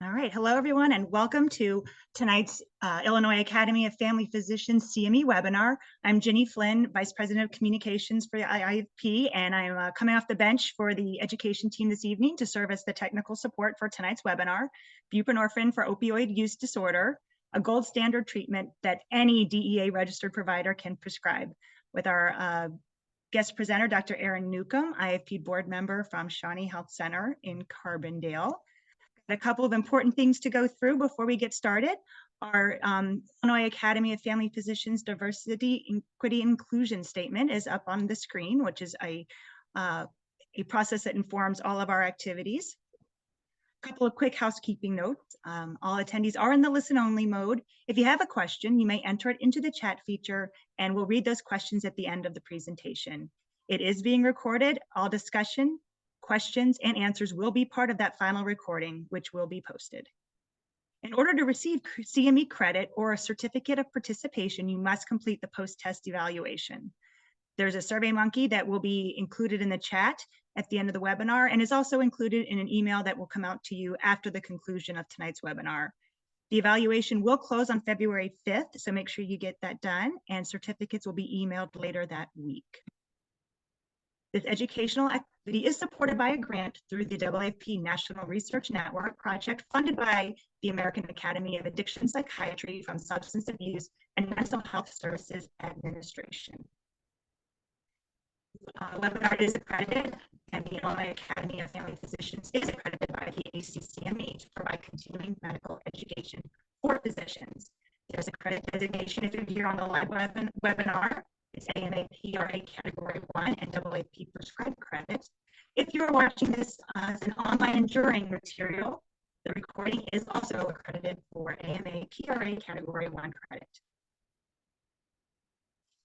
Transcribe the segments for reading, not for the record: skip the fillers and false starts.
All right, hello everyone, and welcome to tonight's Illinois Academy of Family Physicians CME webinar. I'm Ginny Flynn, Vice President of Communications for the IAFP, and I'm coming off the bench for the education team this evening to serve as the technical support for tonight's webinar, Buprenorphine for Opioid Use Disorder, a gold standard treatment that any DEA registered provider can prescribe, with our guest presenter, Dr. Erin Newcomb, IAFP board member from Shawnee Health Center in Carbondale. A couple of important things to go through before we get started. Our Illinois Academy of Family Physicians Diversity, Equity, Inclusion Statement is up on the screen, which is a process that informs all of our activities. A couple of quick housekeeping notes. All attendees are in the listen-only mode. If you have a question, you may enter it into the chat feature, and we'll read those questions at the end of the presentation. It is being recorded. All discussion, questions, and answers will be part of that final recording, which will be posted. In order to receive CME credit or a certificate of participation, you must complete the post-test evaluation. There's a SurveyMonkey that will be included in the chat at the end of the webinar and is also included in an email that will come out to you after the conclusion of tonight's webinar. The evaluation will close on February 5th, so make sure you get that done, and certificates will be emailed later that week. This educational activity is supported by a grant through the AAFP National Research Network project funded by the American Academy of Addiction Psychiatry from Substance Abuse and Mental Health Services Administration. Webinar is accredited, and the Illinois Academy of Family Physicians is accredited by the ACCME to provide continuing medical education for physicians. There's a credit designation if you're here on the live webinar. It's AMA PRA Category 1 and AAFP prescribe credit. If you're watching this as an online enduring material, the recording is also accredited for AMA PRA Category 1 credit.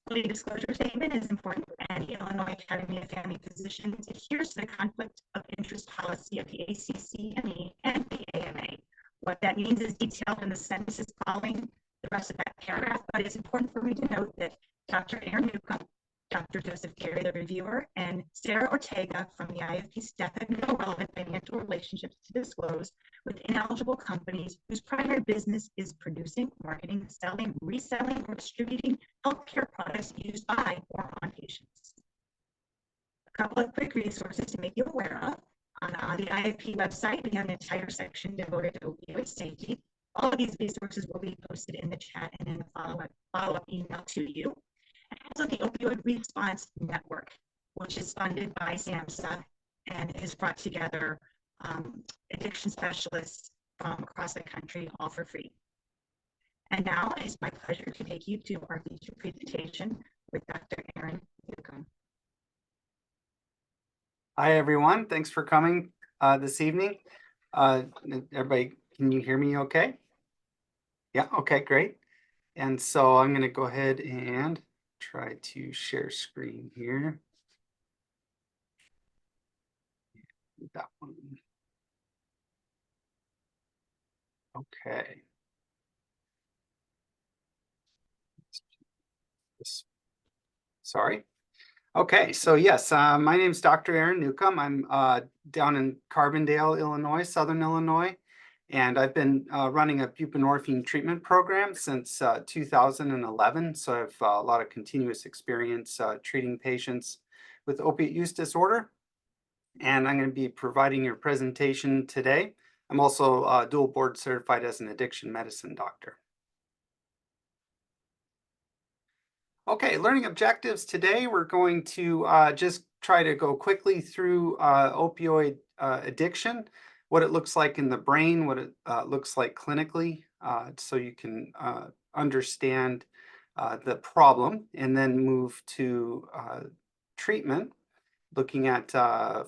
The disclosure statement is important, and the Illinois Academy of Family Physicians adheres to the conflict of interest policy of the ACCME and the AMA. What that means is detailed in the sentences following the rest of that paragraph, but it's important for me to note that Dr. Erin Newcomb, Dr. Joseph Carey, the reviewer, and Sarah Ortega from the IAFP staff have no relevant financial relationships to disclose with ineligible companies whose primary business is producing, marketing, selling, reselling, or distributing healthcare products used by or on patients. A couple of quick resources to make you aware of. On the IAFP website, we have an entire section devoted to opioid safety. All of these resources will be posted in the chat and in the follow-up email to you. And also the Opioid Response Network, which is funded by SAMHSA and has brought together addiction specialists from across the country, all for free. And now it's my pleasure to take you to our feature presentation with Dr. Erin Newcomb. Hi, everyone. Thanks for coming this evening. Everybody, can you hear me okay? Yeah, okay, great. And so I'm going to go ahead and try to share screen here. That one. Okay. Sorry. Okay, so yes, my name is Dr. Erin Newcomb. I'm down in Carbondale, Illinois, Southern Illinois, and I've been running a buprenorphine treatment program since 2011. So I have a lot of continuous experience treating patients with opiate use disorder. And I'm going to be providing your presentation today. I'm also dual board certified as an addiction medicine doctor. Okay, learning objectives today. We're going to just try to go quickly through opioid addiction, what it looks like in the brain, what it looks like clinically, so you can understand the problem, and then move to treatment, looking at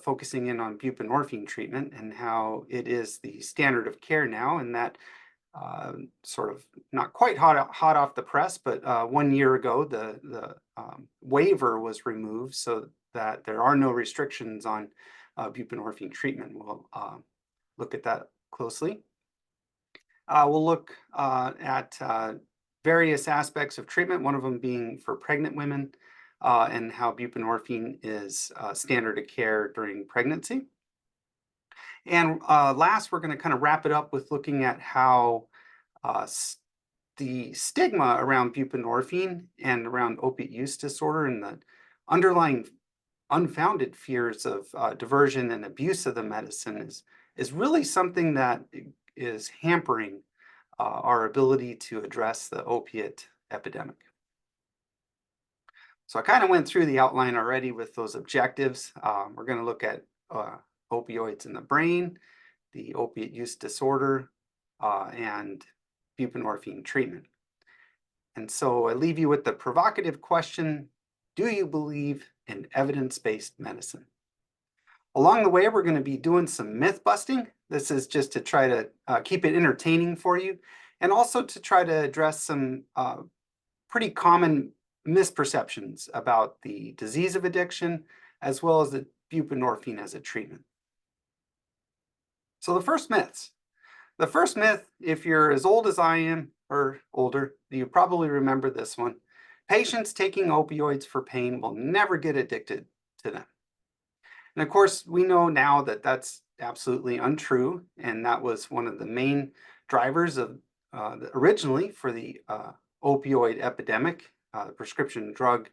focusing in on buprenorphine treatment and how it is the standard of care now, and that sort of not quite hot off the press, but 1 year ago, the waiver was removed so that there are no restrictions on buprenorphine treatment. We'll look at that closely. We'll look at various aspects of treatment, one of them being for pregnant women, and how buprenorphine is standard of care during pregnancy. And last, we're going to kind of wrap it up with looking at how the stigma around buprenorphine and around opiate use disorder and the underlying unfounded fears of diversion and abuse of the medicine is really something that is hampering our ability to address the opiate epidemic. So I kind of went through the outline already with those objectives. We're going to look at opioids in the brain, the opiate use disorder, and buprenorphine treatment. And so I leave you with the provocative question, do you believe in evidence-based medicine? Along the way, we're going to be doing some myth busting. This is just to try to keep it entertaining for you, and also to try to address some pretty common misperceptions about the disease of addiction, as well as the buprenorphine as a treatment. So the first myths. The first myth, if you're as old as I am or older, you probably remember this one. Patients taking opioids for pain will never get addicted to them. And of course, we know now that that's absolutely untrue. And that was one of the main drivers of originally for the opioid epidemic, prescription drug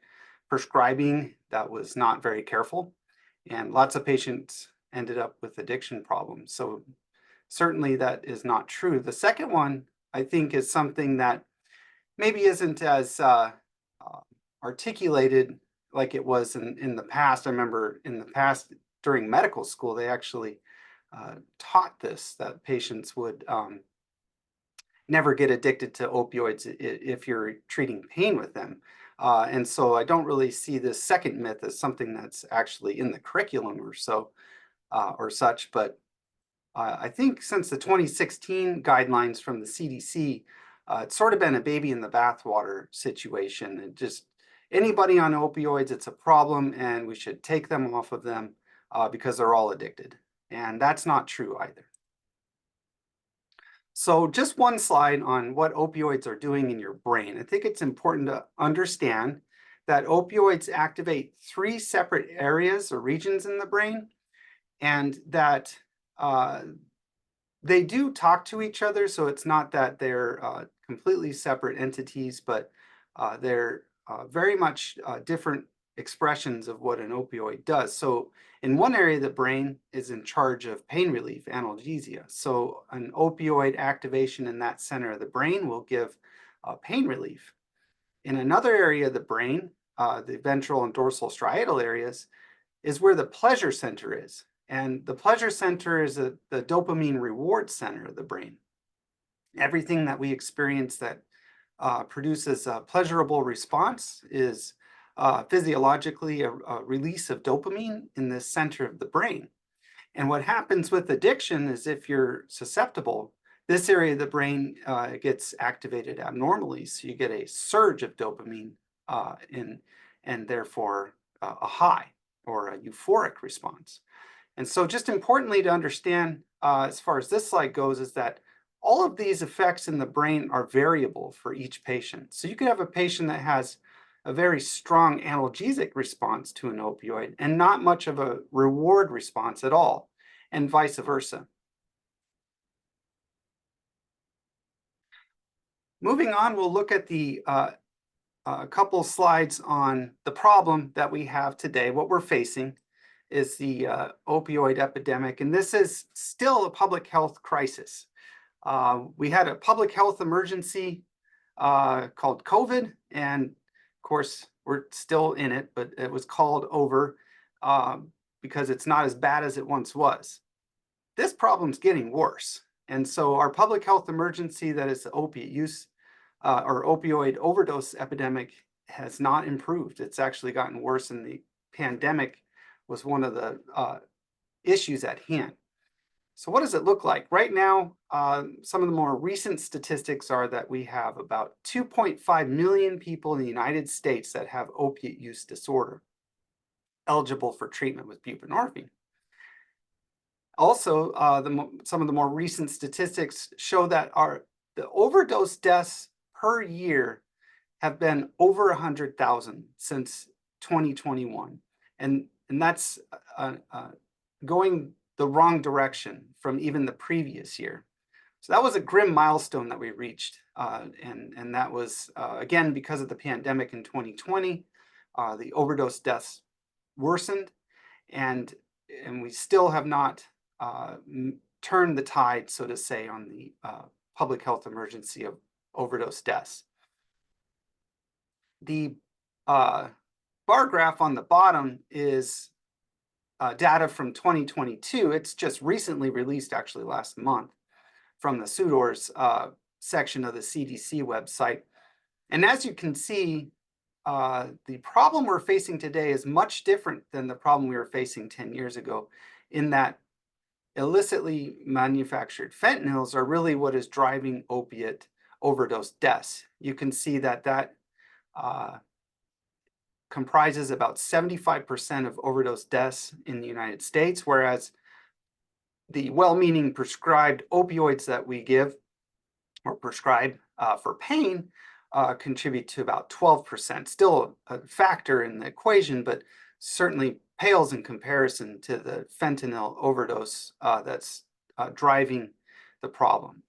prescribing that was not very careful. And lots of patients ended up with addiction problems. So certainly that is not true. The second one, I think, is something that maybe isn't as articulated like it was in the past. I remember in the past during medical school, they actually taught this, that patients would never get addicted to opioids if you're treating pain with them. And so I don't really see this second myth as something that's actually in the curriculum or so or such, but I think since the 2016 guidelines from the CDC, it's sort of been a baby in the bathwater situation. And just anybody on opioids, it's a problem and we should take them off of them because they're all addicted. And that's not true either. So just one slide on what opioids are doing in your brain. I think it's important to understand that opioids activate 3 separate areas or regions in the brain, and that they do talk to each other. So it's not that they're completely separate entities, but they're very much different expressions of what an opioid does. So in one area of the brain is in charge of pain relief, analgesia. So an opioid activation in that center of the brain will give pain relief. In another area of the brain, the ventral and dorsal striatal areas, is where the pleasure center is. And the pleasure center is the dopamine reward center of the brain. Everything that we experience that produces a pleasurable response is physiologically a release of dopamine in the center of the brain. And what happens with addiction is if you're susceptible, this area of the brain gets activated abnormally. So you get a surge of dopamine and therefore a high or a euphoric response. And so just importantly to understand as far as this slide goes is that all of these effects in the brain are variable for each patient. So you could have a patient that has a very strong analgesic response to an opioid and not much of a reward response at all, and vice versa. Moving on, we'll look at the a couple slides on the problem that we have today. What we're facing is the opioid epidemic, and this is still a public health crisis. We had a public health emergency called COVID, and of course, we're still in it, but it was called over because it's not as bad as it once was. This problem's getting worse. And so our public health emergency, that is the opiate use or opioid overdose epidemic, has not improved. It's actually gotten worse, and the pandemic was one of the issues at hand. So what does it look like? Right now, some of the more recent statistics are that we have about 2.5 million people in the United States that have opiate use disorder, eligible for treatment with buprenorphine. Also, some of the more recent statistics show that the overdose deaths per year have been over 100,000 since 2021. And that's going the wrong direction from even the previous year. So that was a grim milestone that we reached. And that was, again, because of the pandemic in 2020, the overdose deaths worsened, and we still have not turned the tide, so to say, on the public health emergency of overdose deaths. The bar graph on the bottom is data from 2022. It's just recently released, actually last month, from the SUDOR's section of the CDC website. And as you can see, the problem we're facing today is much different than the problem we were facing 10 years ago, in that illicitly manufactured fentanyls are really what is driving opiate overdose deaths. You can see that comprises about 75% of overdose deaths in the United States, whereas the well-meaning prescribed opioids that we give or prescribe for pain contribute to about 12%. Still a factor in the equation, but certainly pales in comparison to the fentanyl overdose that's driving the problem.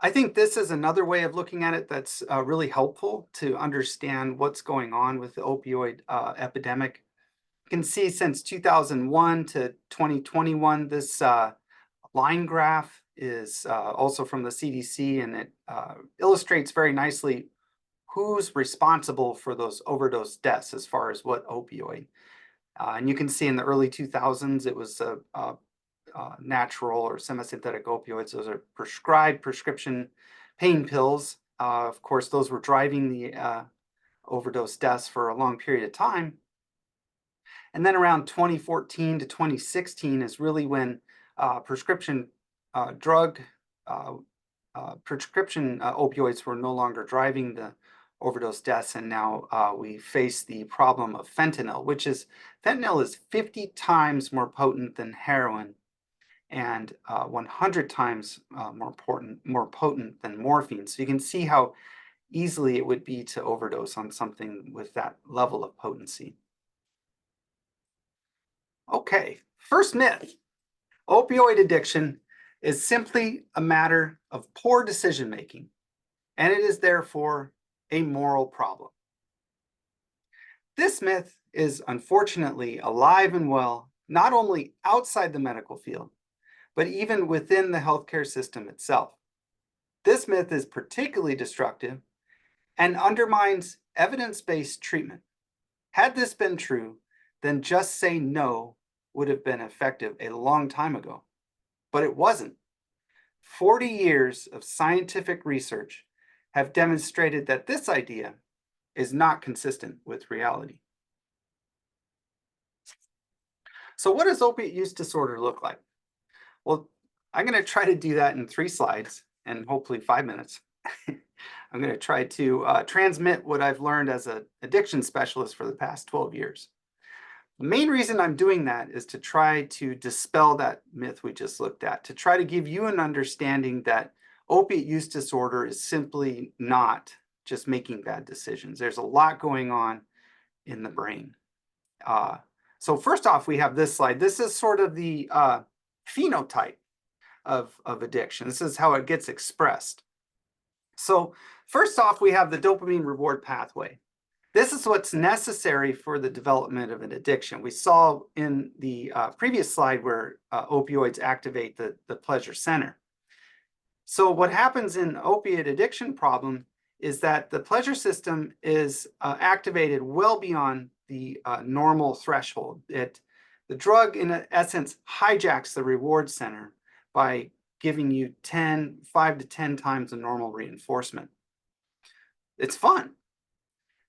I think this is another way of looking at it that's really helpful to understand what's going on with the opioid epidemic. You can see since 2001 to 2021, this line graph is also from the CDC, and it illustrates very nicely who's responsible for those overdose deaths as far as what opioid. And you can see in the early 2000s, it was natural or semisynthetic opioids. Those are prescribed prescription pain pills. Of course, those were driving the overdose deaths for a long period of time. And then around 2014 to 2016 is really when prescription opioids were no longer driving the overdose deaths, and now we face the problem of fentanyl, fentanyl is 50 times more potent than heroin, and 100 times more potent than morphine. So you can see how easily it would be to overdose on something with that level of potency. Okay, first myth. Opioid addiction is simply a matter of poor decision making, and it is therefore a moral problem. This myth is unfortunately alive and well, not only outside the medical field, but even within the healthcare system itself. This myth is particularly destructive and undermines evidence-based treatment. Had this been true, then just say no would have been effective a long time ago, but it wasn't. 40 years of scientific research have demonstrated that this idea is not consistent with reality. So what does opiate use disorder look like? Well, I'm going to try to do that in 3 slides and hopefully 5 minutes. I'm going to try to transmit what I've learned as an addiction specialist for the past 12 years. The main reason I'm doing that is to try to dispel that myth we just looked at, to try to give you an understanding that opiate use disorder is simply not just making bad decisions. There's a lot going on in the brain. So first off, we have this slide. This is sort of the phenotype of addiction. This is how it gets expressed. So first off, we have the dopamine reward pathway. This is what's necessary for the development of an addiction. We saw in the previous slide where opioids activate the pleasure center. So what happens in opiate addiction problem is that the pleasure system is activated well beyond the normal threshold. The drug, in essence, hijacks the reward center by giving you 5 to 10 times the normal reinforcement. It's fun.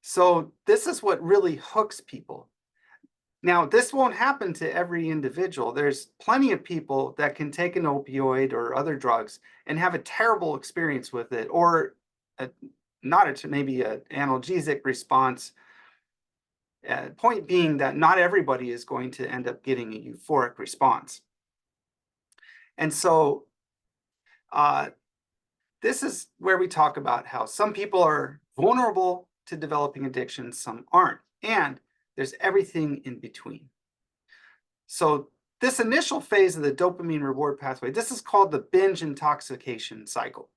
So this is what really hooks people. Now, this won't happen to every individual. There's plenty of people that can take an opioid or other drugs and have a terrible experience with it, or maybe an analgesic response. Point being that not everybody is going to end up getting a euphoric response. And so this is where we talk about how some people are vulnerable to developing addiction, some aren't, and there's everything in between. So this initial phase of the dopamine reward pathway, this is called the binge intoxication cycle.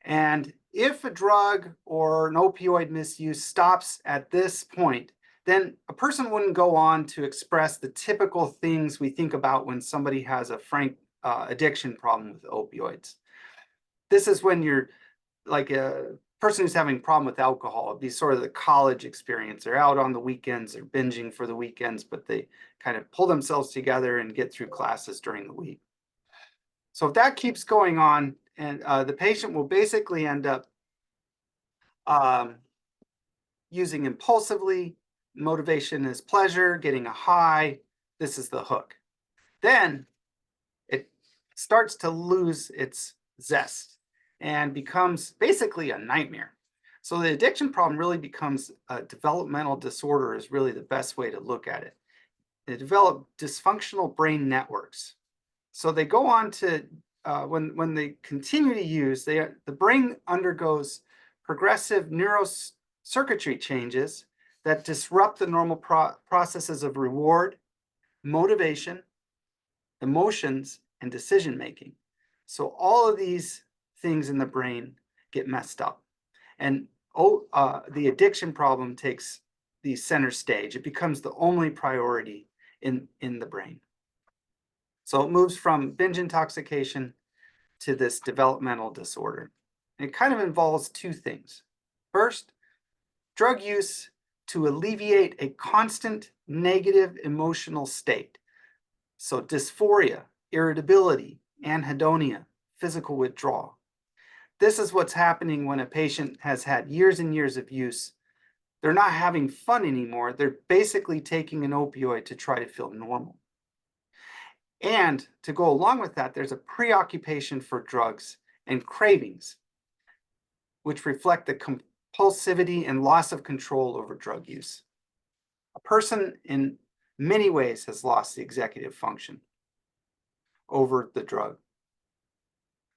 And if a drug or an opioid misuse stops at this point, then a person wouldn't go on to express the typical things we think about when somebody has a frank addiction problem with opioids. This is when you're like a person who's having a problem with alcohol. It'd be sort of the college experience. They're out on the weekends, they're binging for the weekends, but they kind of pull themselves together and get through classes during the week. So if that keeps going on, and the patient will basically end up using impulsively, motivation is pleasure, getting a high. This is the hook. Then it starts to lose its zest and becomes basically a nightmare. So the addiction problem really becomes a developmental disorder is really the best way to look at it. They develop dysfunctional brain networks. So they go on to, when they continue to use, the brain undergoes progressive neurocircuitry changes that disrupt the normal processes of reward, motivation, emotions, and decision making. So all of these things in the brain get messed up. And the addiction problem takes the center stage. It becomes the only priority in the brain. So it moves from binge intoxication to this developmental disorder. And it kind of involves two things. First, drug use to alleviate a constant negative emotional state. So dysphoria, irritability, anhedonia, physical withdrawal. This is what's happening when a patient has had years and years of use. They're not having fun anymore. They're basically taking an opioid to try to feel normal. And to go along with that, there's a preoccupation for drugs and cravings, which reflect the compulsivity and loss of control over drug use. A person in many ways has lost the executive function over the drug.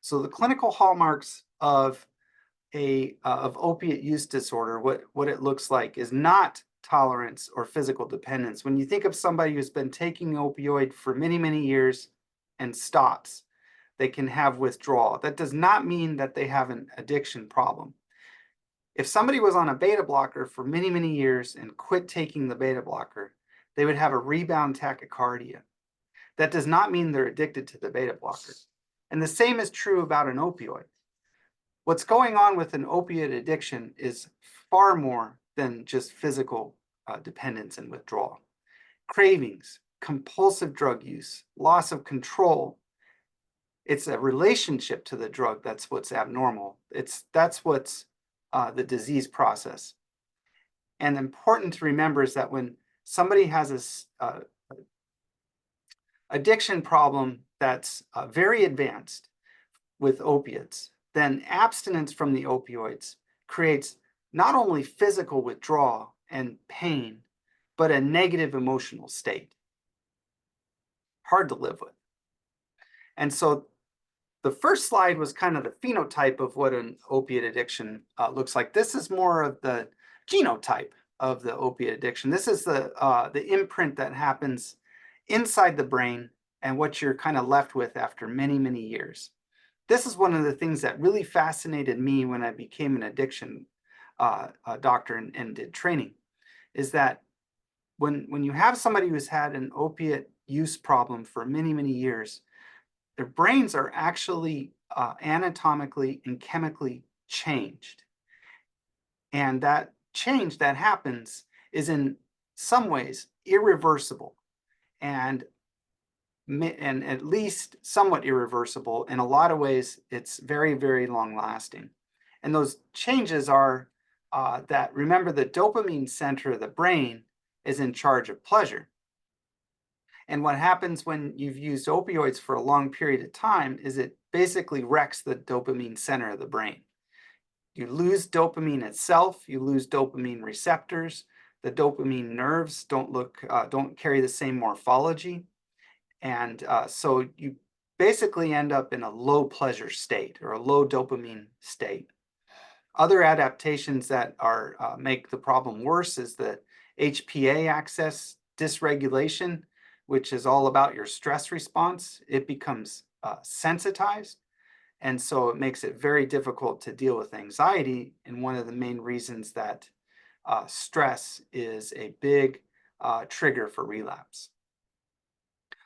So the clinical hallmarks of opiate use disorder, what it looks like is not tolerance or physical dependence. When you think of somebody who's been taking opioid for many, many years and stops, they can have withdrawal. That does not mean that they have an addiction problem. If somebody was on a beta blocker for many, many years and quit taking the beta blocker, they would have a rebound tachycardia. That does not mean they're addicted to the beta blocker. And the same is true about an opioid. What's going on with an opiate addiction is far more than just physical dependence and withdrawal. Cravings, compulsive drug use, loss of control. It's a relationship to the drug that's what's abnormal. That's what's the disease process. And important to remember is that when somebody has this addiction problem that's very advanced with opiates, then abstinence from the opioids creates not only physical withdrawal and pain, but a negative emotional state. Hard to live with. And so the first slide was kind of the phenotype of what an opiate addiction looks like. This is more of the genotype of the opiate addiction. This is the imprint that happens inside the brain and what you're kind of left with after many, many years. This is one of the things that really fascinated me when I became an addiction doctor and did training, is that when you have somebody who's had an opiate use problem for many, many years, their brains are actually anatomically and chemically changed. And that change that happens is in some ways irreversible and at least somewhat irreversible. In a lot of ways, it's very, very long lasting. And those changes are that, remember, the dopamine center of the brain is in charge of pleasure. And what happens when you've used opioids for a long period of time is it basically wrecks the dopamine center of the brain. You lose dopamine itself, you lose dopamine receptors, the dopamine nerves don't carry the same morphology. And so you basically end up in a low pleasure state or a low dopamine state. Other adaptations that make the problem worse is the HPA axis dysregulation, which is all about your stress response, it becomes sensitized. And so it makes it very difficult to deal with anxiety. And one of the main reasons that stress is a big trigger for relapse.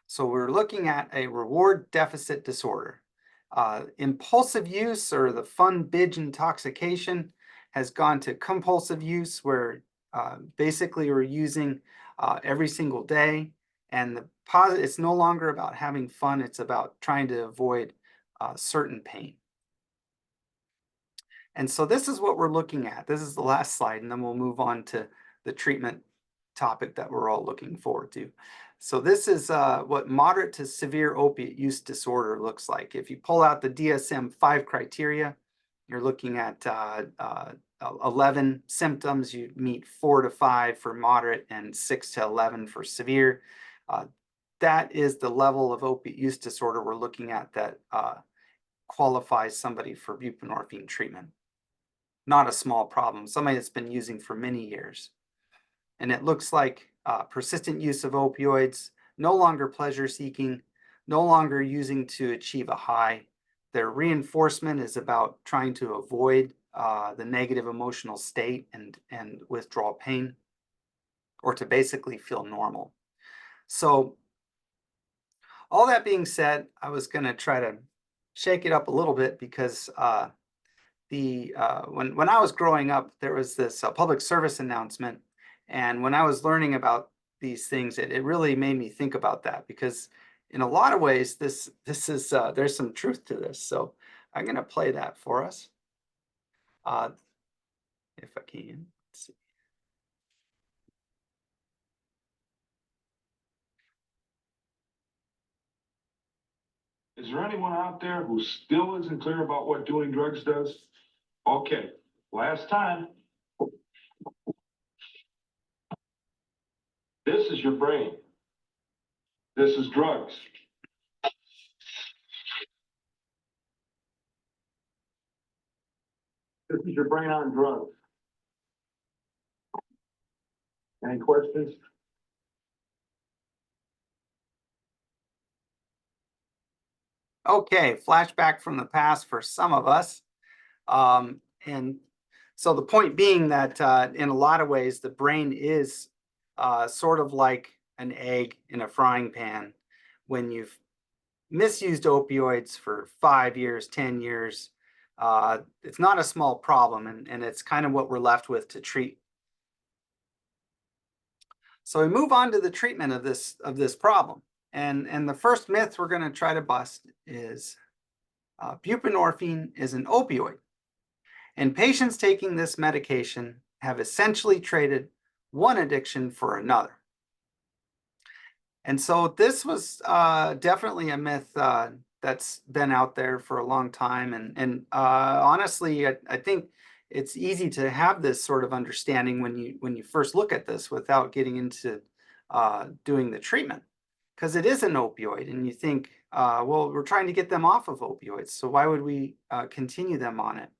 So we're looking at a reward deficit disorder. Impulsive use, or the fun binge intoxication, has gone to compulsive use, where basically we're using every single day. And it's no longer about having fun, it's about trying to avoid certain pain. And so this is what we're looking at. This is the last slide, and then we'll move on to the treatment topic that we're all looking forward to. So this is what moderate to severe opiate use disorder looks like. If you pull out the DSM-5 criteria, you're looking at 11 symptoms. You meet 4 to 5 for moderate and 6 to 11 for severe. That is the level of opiate use disorder we're looking at that qualifies somebody for buprenorphine treatment. Not a small problem, somebody that's been using for many years. And it looks like persistent use of opioids, no longer pleasure seeking, no longer using to achieve a high. Their reinforcement is about trying to avoid the negative emotional state and withdrawal pain, or to basically feel normal. So all that being said, I was going to try to shake it up a little bit, because when I was growing up, there was this public service announcement. And when I was learning about these things, it really made me think about that, because in a lot of ways, this is there's some truth to this. So I'm going to play that for us, if I can. Let's see. Is there anyone out there who still isn't clear about what doing drugs does? Okay, last time. This is your brain. This is drugs. This is your brain on drugs. Any questions? Okay, flashback from the past for some of us. And so the point being that in a lot of ways, the brain is sort of like an egg in a frying pan. When you've misused opioids for 5 years, 10 years, it's not a small problem, and it's kind of what we're left with to treat. So we move on to the treatment of this problem. And the first myth we're going to try to bust is buprenorphine is an opioid. And patients taking this medication have essentially traded one addiction for another. And so this was definitely a myth that's been out there for a long time. And honestly, I think it's easy to have this sort of understanding when you first look at this without getting into doing the treatment, because it is an opioid, and you think, well, we're trying to get them off of opioids, so why would we continue them on it?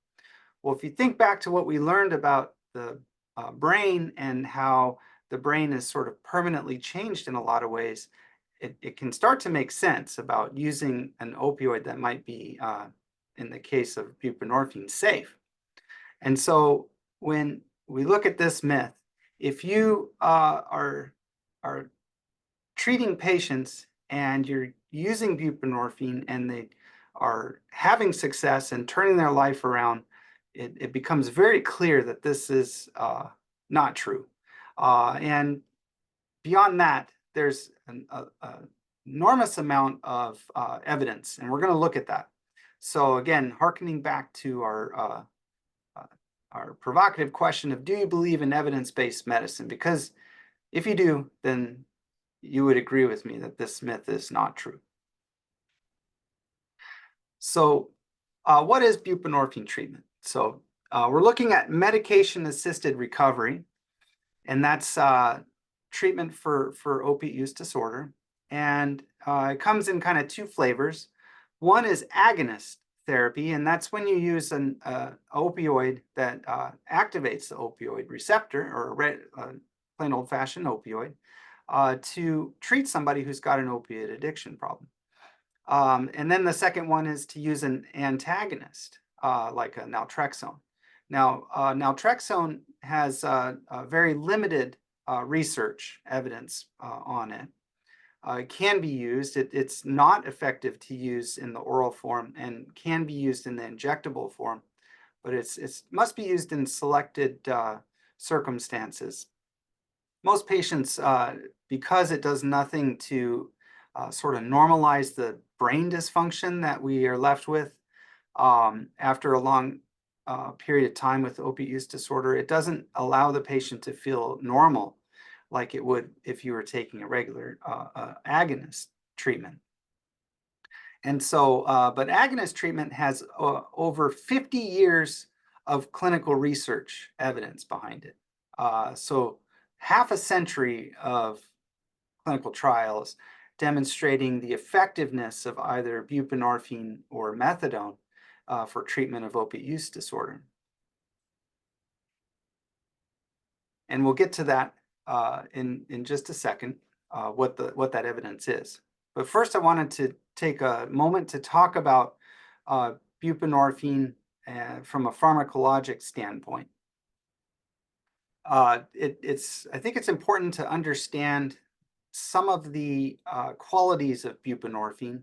Well, if you think back to what we learned about the brain and how the brain is sort of permanently changed in a lot of ways, it can start to make sense about using an opioid that might be, in the case of buprenorphine, safe. And so when we look at this myth, if you are treating patients and you're using buprenorphine and they are having success and turning their life around, it becomes very clear that this is not true. And beyond that, there's an enormous amount of evidence, and we're going to look at that. So again, hearkening back to our provocative question of, do you believe in evidence-based medicine? Because if you do, then you would agree with me that this myth is not true. So what is buprenorphine treatment? So we're looking at medication-assisted recovery, and that's treatment for opiate use disorder. And it comes in kind of two flavors. One is agonist therapy, and that's when you use an opioid that activates the opioid receptor, or plain old-fashioned opioid. to treat somebody who's got an opiate addiction problem. And then the second one is to use an antagonist, like a naltrexone. Now, naltrexone has very limited research evidence on it. It can be used. It's not effective to use in the oral form and can be used in the injectable form, but it must be used in selected circumstances. Most patients, because it does nothing to sort of normalize the brain dysfunction that we are left with after a long period of time with opiate use disorder, it doesn't allow the patient to feel normal like it would if you were taking a regular agonist treatment. And so, but agonist treatment has over 50 years of clinical research evidence behind it. So half a century of clinical trials demonstrating the effectiveness of either buprenorphine or methadone for treatment of opiate use disorder. And we'll get to that in just a second, what that evidence is. But first, I wanted to take a moment to talk about buprenorphine from a pharmacologic standpoint. I think it's important to understand some of the qualities of buprenorphine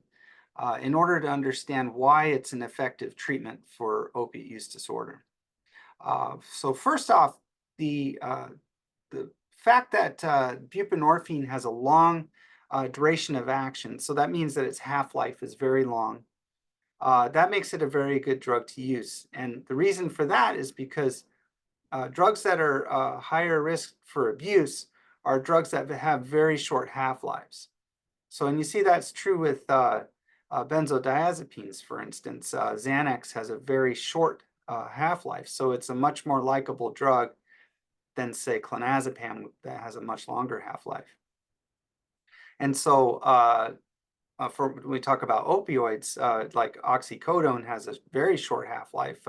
in order to understand why it's an effective treatment for opiate use disorder. So first off, the fact that buprenorphine has a long duration of action, so that means that its half-life is very long. That makes it a very good drug to use. And the reason for that is because drugs that are higher risk for abuse are drugs that have very short half-lives. So, and you see that's true with benzodiazepines, for instance. Xanax has a very short half-life, so it's a much more likable drug than, say, clonazepam that has a much longer half-life. And so when we talk about opioids, like oxycodone has a very short half-life,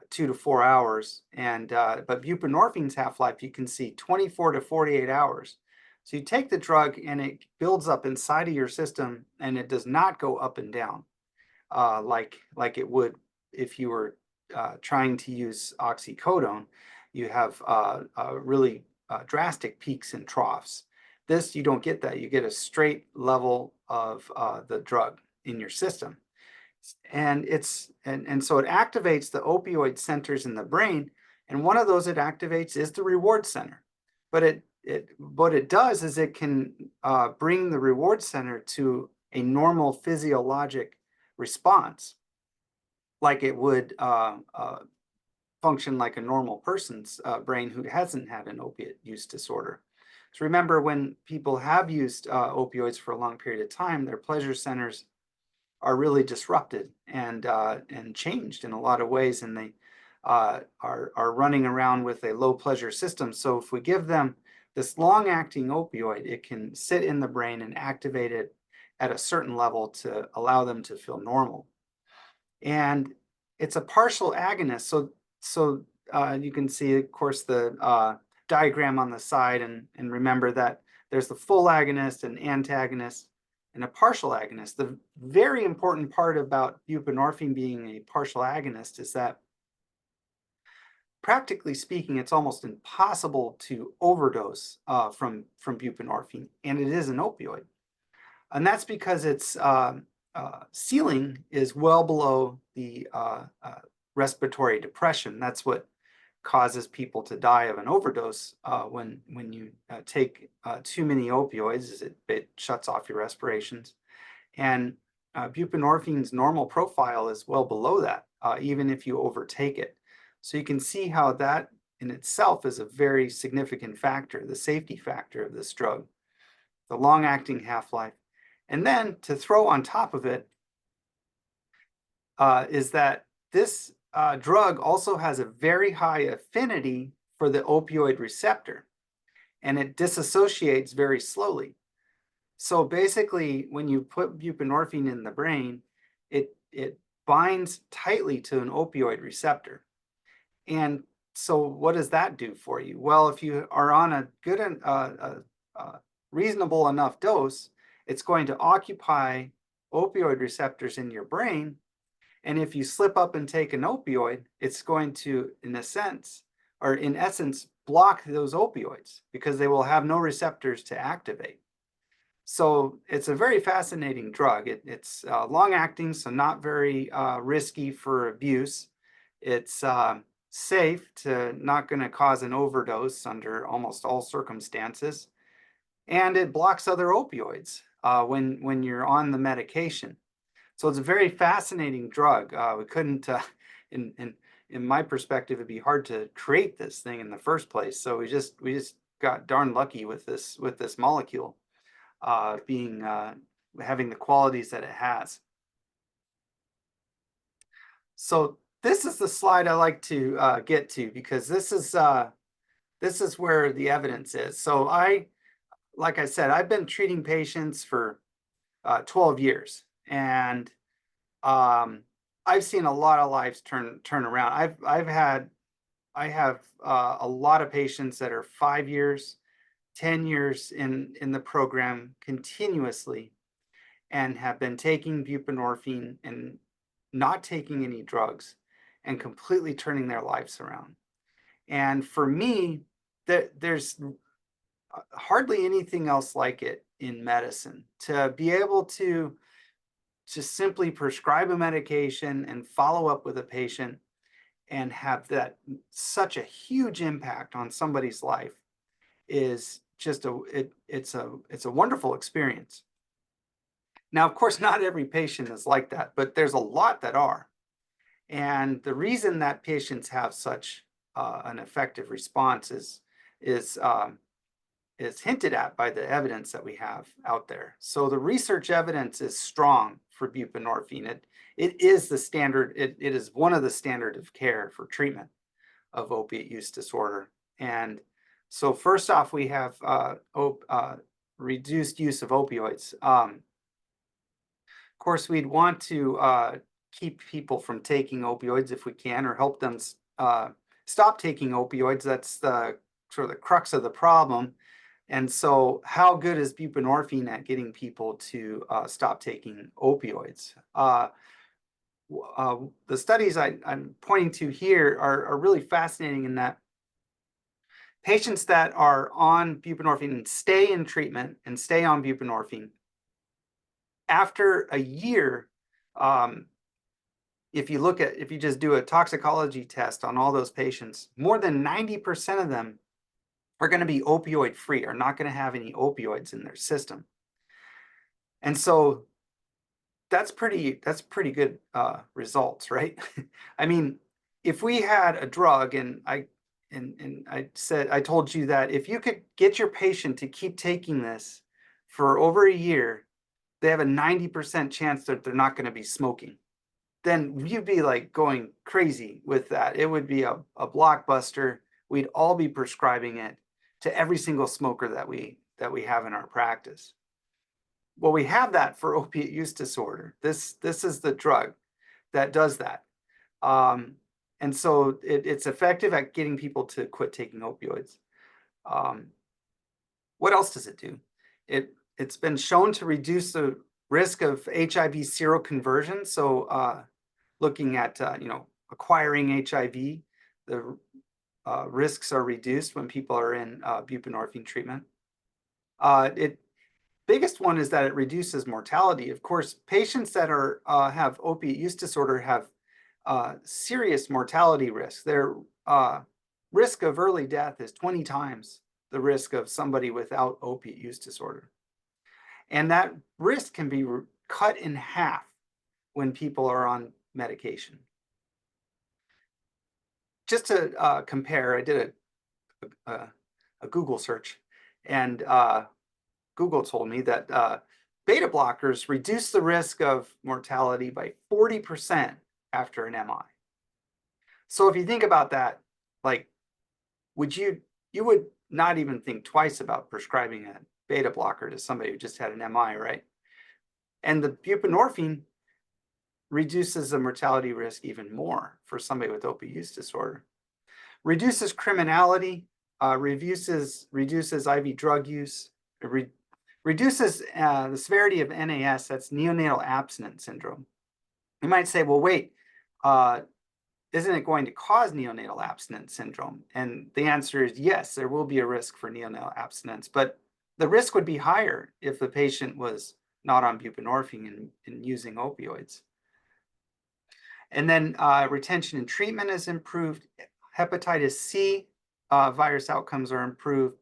2 to 4 hours, and but buprenorphine's half-life, you can see 24 to 48 hours. So you take the drug and it builds up inside of your system, and it does not go up and down like it would if you were trying to use oxycodone. You have really drastic peaks and troughs. This, you don't get that. You get a straight level of the drug in your system. And so it activates the opioid centers in the brain, and one of those it activates is the reward center. But what it does is it can bring the reward center to a normal physiologic response, like it would function like a normal person's brain who hasn't had an opiate use disorder. So remember, when people have used opioids for a long period of time, their pleasure centers are really disrupted and changed in a lot of ways, and they are running around with a low pleasure system. So if we give them this long-acting opioid, it can sit in the brain and activate it at a certain level to allow them to feel normal. And it's a partial agonist. So you can see, of course, the diagram on the side, and remember that there's the full agonist and antagonist and a partial agonist. The very important part about buprenorphine being a partial agonist is that, practically speaking, it's almost impossible to overdose from buprenorphine, and it is an opioid. And that's because its ceiling is well below the respiratory depression. That's what causes people to die of an overdose when you take too many opioids, is it shuts off your respirations. And buprenorphine's normal profile is well below that, even if you overtake it. So you can see how that in itself is a very significant factor, the safety factor of this drug, the long-acting half-life. And then to throw on top of it is that this drug also has a very high affinity for the opioid receptor, and it disassociates very slowly. So basically, when you put buprenorphine in the brain, it binds tightly to an opioid receptor. And so what does that do for you? Well, if you are on a good reasonable enough dose, it's going to occupy opioid receptors in your brain. And if you slip up and take an opioid, it's going to, in a sense, or in essence, block those opioids because they will have no receptors to activate. So it's a very fascinating drug. It's long acting, so not very risky for abuse. It's safe, not going to cause an overdose under almost all circumstances. And it blocks other opioids when you're on the medication. So it's a very fascinating drug. We couldn't, in my perspective, it'd be hard to create this thing in the first place. So we just got darn lucky with this molecule having the qualities that it has. So this is the slide I like to get to, because this is where the evidence is. So like I said, I've been treating patients for 12 years, and I've seen a lot of lives turn around. I have a lot of patients that are 5 years, 10 years in the program continuously, and have been taking buprenorphine and not taking any drugs and completely turning their lives around. And for me, there's hardly anything else like it in medicine, to be able to just simply prescribe a medication and follow up with a patient and have that such a huge impact on somebody's life is just it's a wonderful experience. Now, of course, not every patient is like that, but there's a lot that are. And the reason that patients have such an effective response is hinted at by the evidence that we have out there. So the research evidence is strong for buprenorphine. It is the standard. It is one of the standard of care for treatment of opiate use disorder. And so first off, we have reduced use of opioids. Of course, we'd want to keep people from taking opioids if we can, or help them stop taking opioids. That's the sort of the crux of the problem. And so how good is buprenorphine at getting people to stop taking opioids? The studies I'm pointing to here are really fascinating in that patients that are on buprenorphine and stay in treatment and stay on buprenorphine, after a year, if you just do a toxicology test on all those patients, more than 90% of them are going to be opioid free, are not going to have any opioids in their system. And so that's pretty good results, right? I mean, if we had a drug, and I told you that if you could get your patient to keep taking this for over a year, they have a 90% chance that they're not going to be smoking. Then you'd be like going crazy with that. It would be a blockbuster. We'd all be prescribing it to every single smoker that we have in our practice. Well, we have that for opiate use disorder. This is the drug that does that. And so it's effective at getting people to quit taking opioids. What else does it do? It's been shown to reduce the risk of HIV seroconversion. So looking at acquiring HIV, the risks are reduced when people are in buprenorphine treatment. Biggest one is that it reduces mortality. Of course, patients that have opiate use disorder have serious mortality risk. Their risk of early death is 20 times the risk of somebody without opiate use disorder. And that risk can be cut in half when people are on medication. Just to compare, I did a Google search, and Google told me that beta blockers reduce the risk of mortality by 40% after an MI. So if you think about that, like, you would not even think twice about prescribing a beta blocker to somebody who just had an MI, right? And the buprenorphine reduces the mortality risk even more for somebody with opiate use disorder. Reduces criminality, reduces IV drug use, Reduces the severity of NAS, that's neonatal abstinence syndrome. You might say, well, wait, isn't it going to cause neonatal abstinence syndrome? And the answer is yes, there will be a risk for neonatal abstinence, but the risk would be higher if the patient was not on buprenorphine and using opioids. And then retention and treatment is improved. Hepatitis C virus outcomes are improved.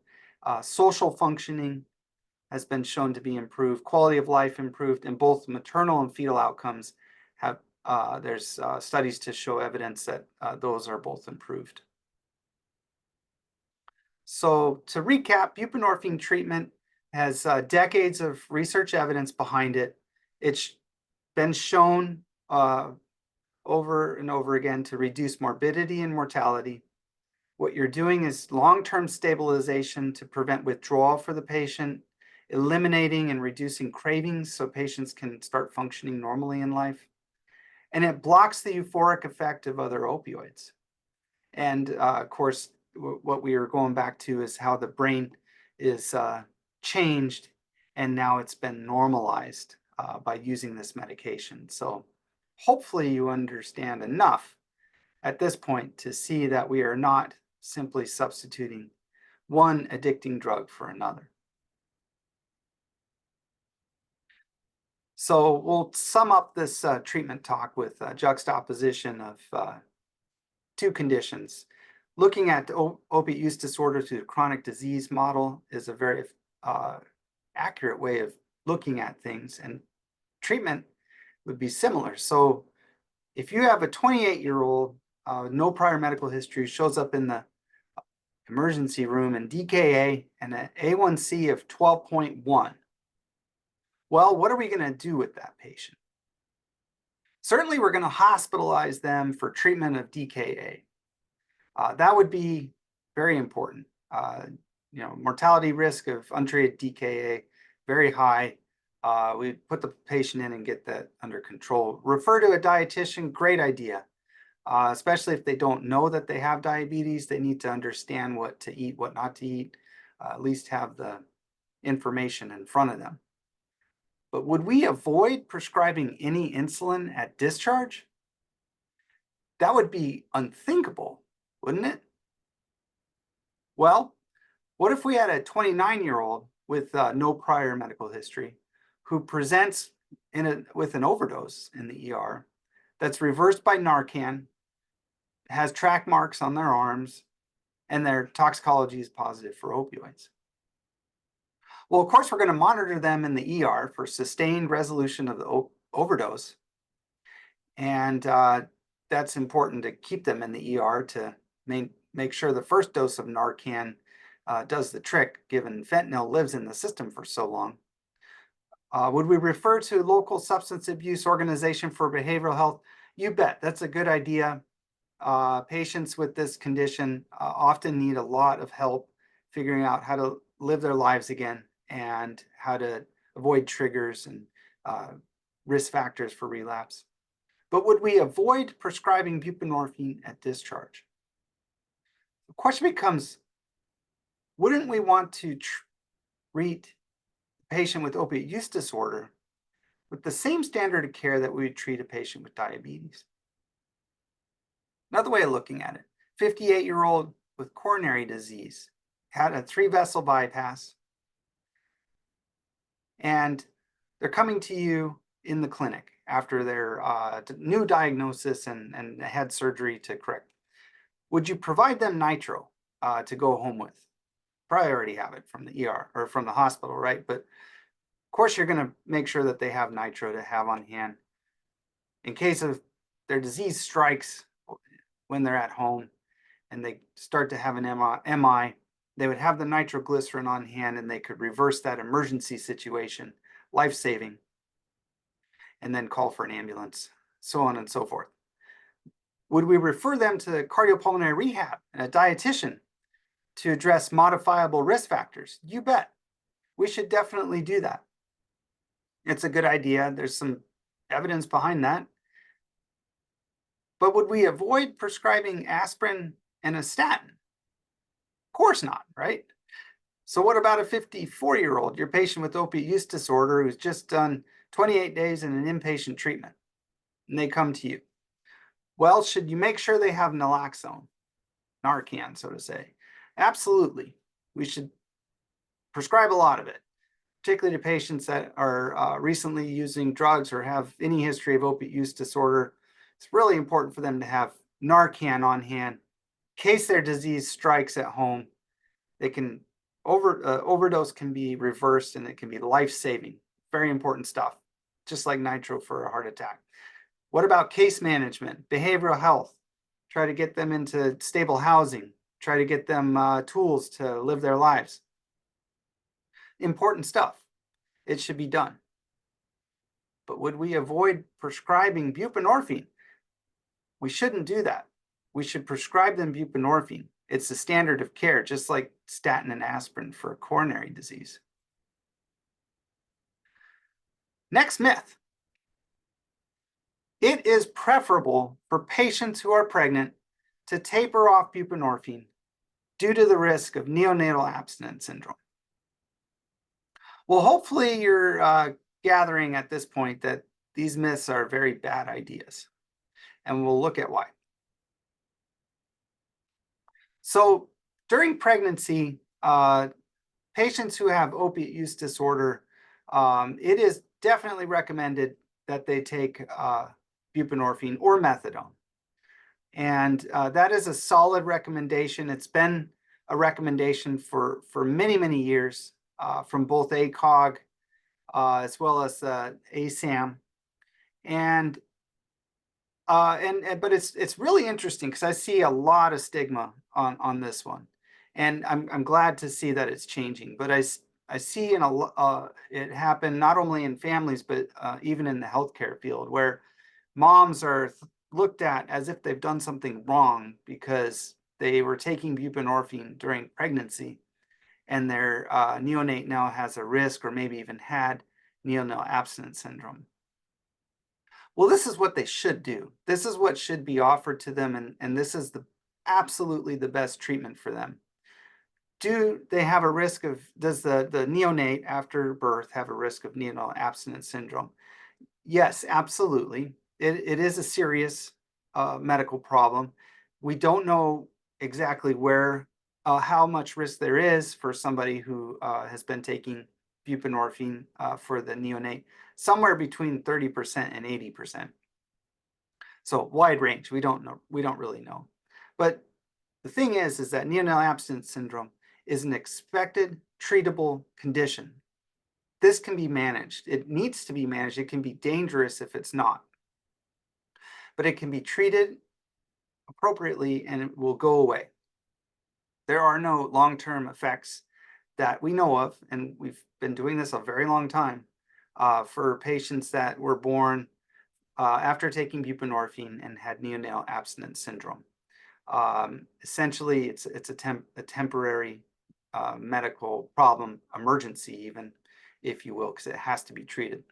Social functioning has been shown to be improved. Quality of life improved, and both maternal and fetal outcomes have, there's studies to show evidence that those are both improved. So to recap, buprenorphine treatment has decades of research evidence behind it. It's been shown over and over again to reduce morbidity and mortality. What you're doing is long-term stabilization to prevent withdrawal for the patient, eliminating and reducing cravings so patients can start functioning normally in life. And it blocks the euphoric effect of other opioids. And of course, what we are going back to is how the brain is changed, and now it's been normalized by using this medication. So hopefully you understand enough at this point to see that we are not simply substituting one addicting drug for another. So we'll sum up this treatment talk with a juxtaposition of two conditions. Looking at opiate use disorder through the chronic disease model is a very accurate way of looking at things, and treatment would be similar. So if you have a 28-year-old, no prior medical history, shows up in the emergency room in DKA and an A1C of 12.1, well, what are we going to do with that patient? Certainly, we're going to hospitalize them for treatment of DKA. That would be very important. Mortality risk of untreated DKA, very high. We put the patient in and get that under control. Refer to a dietitian, great idea. Especially if they don't know that they have diabetes, they need to understand what to eat, what not to eat, at least have the information in front of them. But would we avoid prescribing any insulin at discharge? That would be unthinkable, wouldn't it? Well, what if we had a 29-year-old with no prior medical history who presents with an overdose in the ER that's reversed by Narcan, has track marks on their arms, and their toxicology is positive for opioids? Well, of course, we're going to monitor them in the ER for sustained resolution of the overdose. And that's important to keep them in the ER to make sure the first dose of Narcan does the trick, given fentanyl lives in the system for so long. Would we refer to local substance abuse organization for behavioral health? You bet, that's a good idea. Patients with this condition often need a lot of help figuring out how to live their lives again and how to avoid triggers and risk factors for relapse. But would we avoid prescribing buprenorphine at discharge? The question becomes, wouldn't we want to treat a patient with opiate use disorder with the same standard of care that we would treat a patient with diabetes? Another way of looking at it, 58-year-old with coronary disease, had a 3-vessel bypass, and they're coming to you in the clinic after their new diagnosis and had surgery to correct. Would you provide them nitro to go home with? Probably already have it from the ER or from the hospital, right? But of course, you're going to make sure that they have nitro to have on hand in case of their disease strikes when they're at home and they start to have an MI. They would have the nitroglycerin on hand and they could reverse that emergency situation, life-saving, and then call for an ambulance, so on and so forth. Would we refer them to cardiopulmonary rehab and a dietitian to address modifiable risk factors? You bet. We should definitely do that. It's a good idea. There's some evidence behind that. But would we avoid prescribing aspirin and a statin? Of course not, right? So what about a 54-year-old, your patient with opiate use disorder who's just done 28 days in an inpatient treatment, and they come to you? Well, should you make sure they have naloxone, Narcan, so to say? Absolutely. We should prescribe a lot of it, particularly to patients that are recently using drugs or have any history of opiate use disorder. It's really important for them to have Narcan on hand in case their disease strikes at home. They can overdose can be reversed, and it can be life-saving. Very important stuff, just like nitro for a heart attack. What about case management, behavioral health? Try to get them into stable housing. Try to get them tools to live their lives. Important stuff. It should be done. But would we avoid prescribing buprenorphine? We shouldn't do that. We should prescribe them buprenorphine. It's the standard of care, just like statin and aspirin for coronary disease. Next myth. It is preferable for patients who are pregnant to taper off buprenorphine due to the risk of neonatal abstinence syndrome. Well, hopefully you're gathering at this point that these myths are very bad ideas, and we'll look at why. So during pregnancy, patients who have opiate use disorder, it is definitely recommended that they take buprenorphine or methadone. And that is a solid recommendation. It's been a recommendation for many, many years from both ACOG as well as ASAM. But it's really interesting because I see a lot of stigma on this one, and I'm glad to see that it's changing. But I see it happen not only in families but even in the healthcare field, where moms are looked at as if they've done something wrong because they were taking buprenorphine during pregnancy, and their neonate now has a risk or maybe even had neonatal abstinence syndrome. Well, this is what they should do. This is what should be offered to them, and this is absolutely the best treatment for them. Do they have a risk of, does the neonate after birth have a risk of neonatal abstinence syndrome? Yes, absolutely. It is a serious medical problem. We don't know exactly how much risk there is for somebody who has been taking buprenorphine for the neonate, somewhere between 30% and 80%. So wide range, we don't know, we don't really know. But the thing is that neonatal abstinence syndrome is an expected, treatable condition. This can be managed. It needs to be managed. It can be dangerous if it's not. But it can be treated appropriately and it will go away. There are no long-term effects that we know of, and we've been doing this a very long time for patients that were born after taking buprenorphine and had neonatal abstinence syndrome. Essentially, it's a temporary medical problem, emergency even, if you will, because it has to be treated.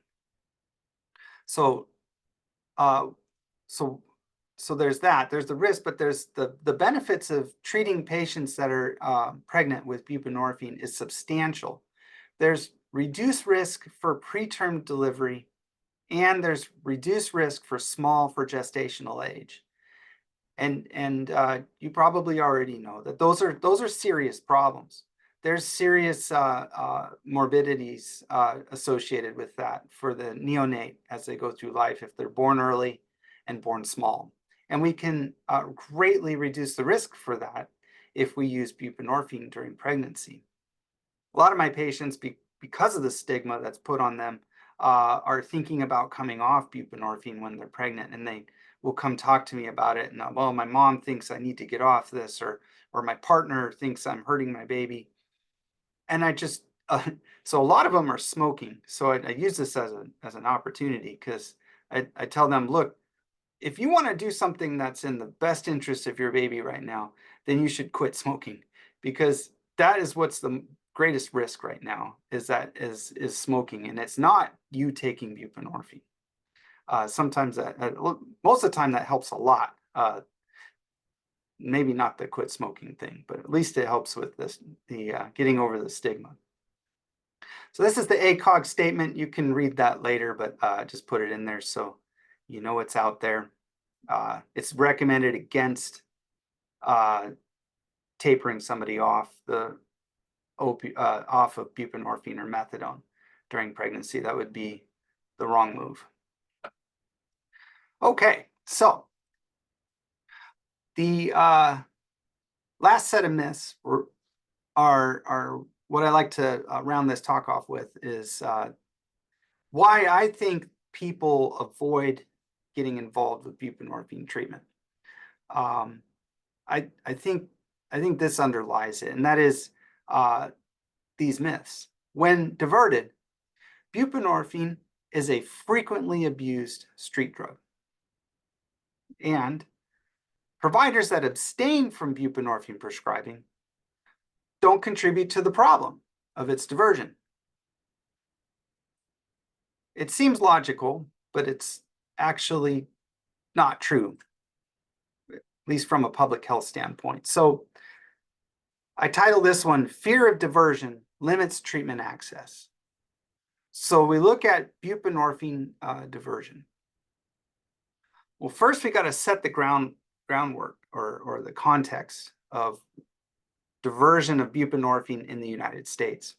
So there's that. There's the risk, but there's the benefits of treating patients that are pregnant with buprenorphine is substantial. There's reduced risk for preterm delivery, and there's reduced risk for gestational age. And you probably already know that those are serious problems. There's serious morbidities associated with that for the neonate as they go through life if they're born early and born small. And we can greatly reduce the risk for that if we use buprenorphine during pregnancy. A lot of my patients, because of the stigma that's put on them, are thinking about coming off buprenorphine when they're pregnant, and they will come talk to me about it. And well, my mom thinks I need to get off this, or my partner thinks I'm hurting my baby. And I just, so a lot of them are smoking. So I use this as an opportunity, because I tell them, look, if you want to do something that's in the best interest of your baby right now, then you should quit smoking, because that is what's the greatest risk right now, is smoking. And it's not you taking buprenorphine. Sometimes most of the time that helps a lot. maybe not the quit smoking thing, but at least it helps with this, the getting over the stigma. So this is the ACOG statement. You can read that later, but just put it in there so you know it's out there. It's recommended against tapering somebody off the off of buprenorphine or methadone during pregnancy. That would be the wrong move. Okay, so the last set of myths are what I like to round this talk off with is why I think people avoid getting involved with buprenorphine treatment. I think this underlies it, and that is these myths. When diverted, buprenorphine is a frequently abused street drug. And providers that abstain from buprenorphine prescribing don't contribute to the problem of its diversion. It seems logical, but it's actually not true, at least from a public health standpoint. So I title this one, Fear of Diversion Limits Treatment Access. So we look at buprenorphine diversion. Well, first we got to set the groundwork or the context of diversion of buprenorphine in the United States.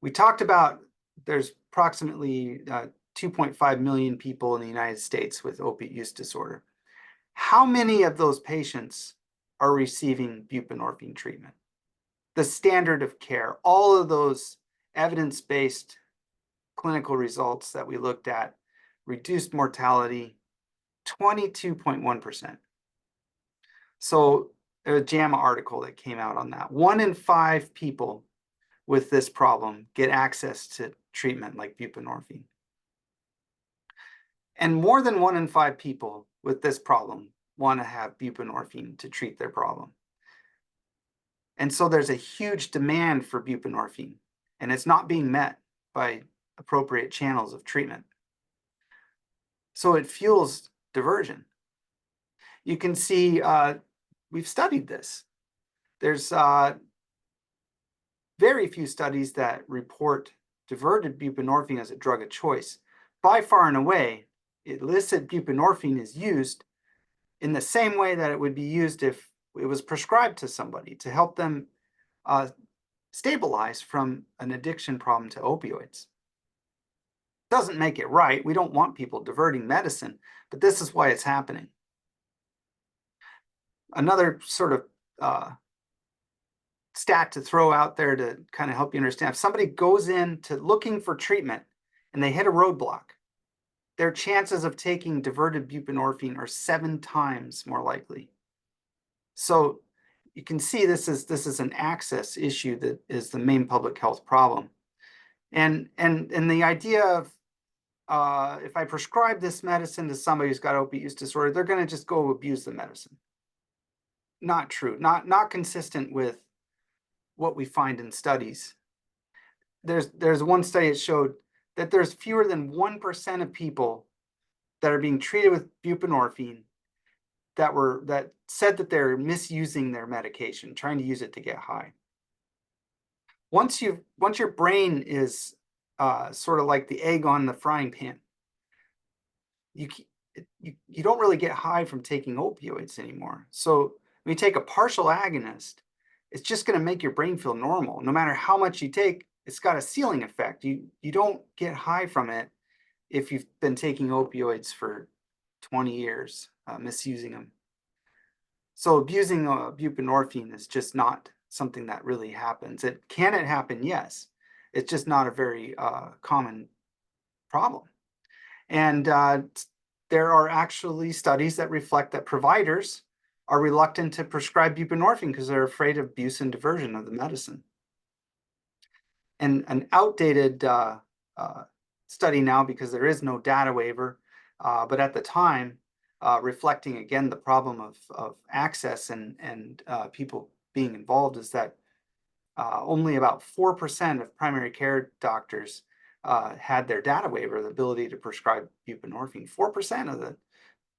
We talked about there's approximately 2.5 million people in the United States with opiate use disorder. How many of those patients are receiving buprenorphine treatment? The standard of care, all of those evidence-based clinical results that we looked at, reduced mortality, 22.1%. So a JAMA article that came out on that. 1 in 5 people with this problem get access to treatment like buprenorphine. And more than 1 in 5 people with this problem want to have buprenorphine to treat their problem. And so there's a huge demand for buprenorphine, and it's not being met by appropriate channels of treatment. So it fuels diversion. You can see, we've studied this. There's very few studies that report diverted buprenorphine as a drug of choice. By far and away, illicit buprenorphine is used in the same way that it would be used if it was prescribed to somebody to help them stabilize from an addiction problem to opioids. Doesn't make it right. We don't want people diverting medicine, but this is why it's happening. Another sort of stat to throw out there to kind of help you understand. If somebody goes into looking for treatment and they hit a roadblock, their chances of taking diverted buprenorphine are 7 times more likely. So you can see this is an access issue that is the main public health problem. And the idea of if I prescribe this medicine to somebody who's got opiate use disorder, they're going to just go abuse the medicine. Not true, not consistent with what we find in studies. There's one study that showed that there's fewer than 1% of people that are being treated with buprenorphine that said that they're misusing their medication, trying to use it to get high. Once your brain is sort of like the egg on the frying pan, you don't really get high from taking opioids anymore. So when you take a partial agonist, it's just going to make your brain feel normal. No matter how much you take, it's got a ceiling effect. You don't get high from it if you've been taking opioids for 20 years, misusing them. So abusing buprenorphine is just not something that really happens. Can it happen? Yes. It's just not a very common problem. And there are actually studies that reflect that providers are reluctant to prescribe buprenorphine because they're afraid of abuse and diversion of the medicine. And an outdated study now, because there is no data waiver, but at the time, reflecting again the problem of access and people being involved, is that only about 4% of primary care doctors had their data waiver, the ability to prescribe buprenorphine. 4% of the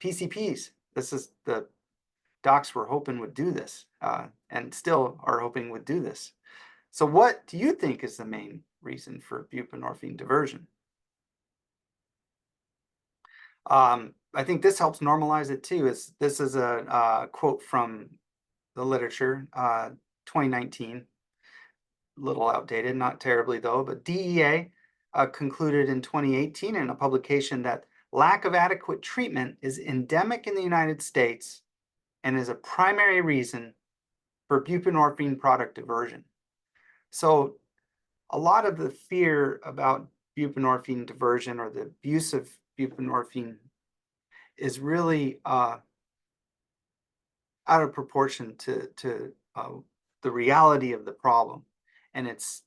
PCPs. This is the docs were hoping would do this, and still are hoping would do this. So what do you think is the main reason for buprenorphine diversion? I think this helps normalize it too. This is a quote from the literature, 2019, a little outdated, not terribly though, but DEA concluded in 2018 in a publication that lack of adequate treatment is endemic in the United States and is a primary reason for buprenorphine product diversion. So a lot of the fear about buprenorphine diversion or the abuse of buprenorphine is really out of proportion to the reality of the problem. And it's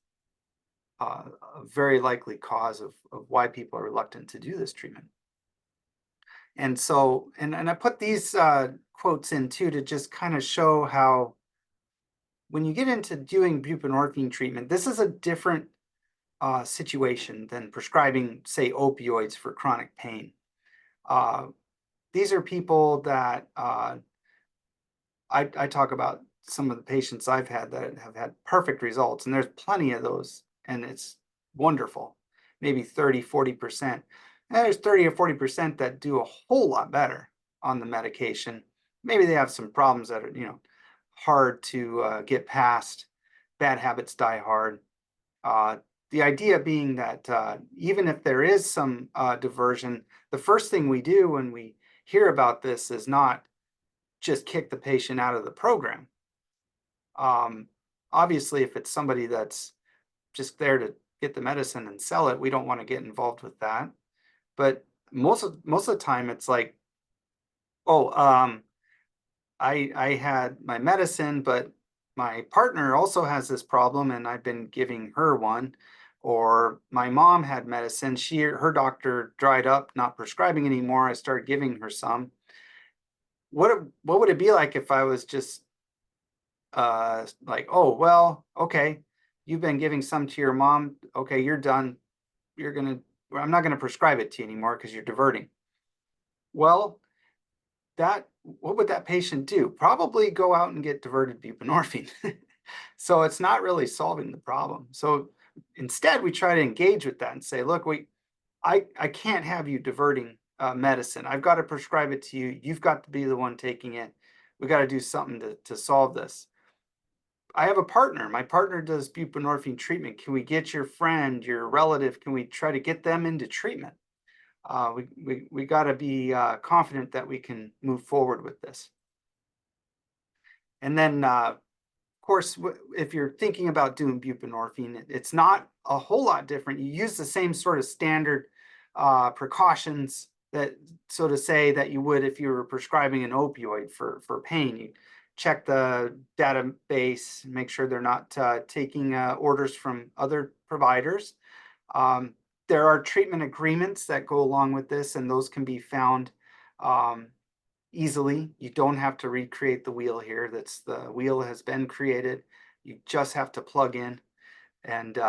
a very likely cause of why people are reluctant to do this treatment. And so, and I put these quotes in too to just kind of show how when you get into doing buprenorphine treatment, this is a different situation than prescribing, say, opioids for chronic pain. These are people that I talk about some of the patients I've had that have had perfect results, and there's plenty of those, and it's wonderful, maybe 30, 40%. And there's 30 or 40% that do a whole lot better on the medication. Maybe they have some problems that are, you know, hard to get past. Bad habits die hard. The idea being that even if there is some diversion, the first thing we do when we hear about this is not just kick the patient out of the program. Obviously, if it's somebody that's just there to get the medicine and sell it, we don't want to get involved with that. But most of the time, it's like, oh, I had my medicine, but my partner also has this problem, and I've been giving her one. Or my mom had medicine; her doctor dried up, not prescribing anymore. I started giving her some. What would it be like if I was just like, oh, well, okay, you've been giving some to your mom. Okay, you're done. I'm not gonna prescribe it to you anymore because you're diverting. Well, what would that patient do? Probably go out and get diverted buprenorphine. So it's not really solving the problem. So instead, we try to engage with that and say, look, I can't have you diverting medicine. I've got to prescribe it to you. You've got to be the one taking it. We got to do something to solve this. I have a partner. My partner does buprenorphine treatment. Can we get your friend, your relative? Can we try to get them into treatment? We got to be confident that we can move forward with this. And then, of course, if you're thinking about doing buprenorphine, it's not a whole lot different. You use the same sort of standard precautions that, so to say, that you would if you were prescribing an opioid for pain. You check the database, make sure they're not taking orders from other providers. There are treatment agreements that go along with this, and those can be found easily. You don't have to recreate the wheel here. The wheel has been created. You just have to plug in and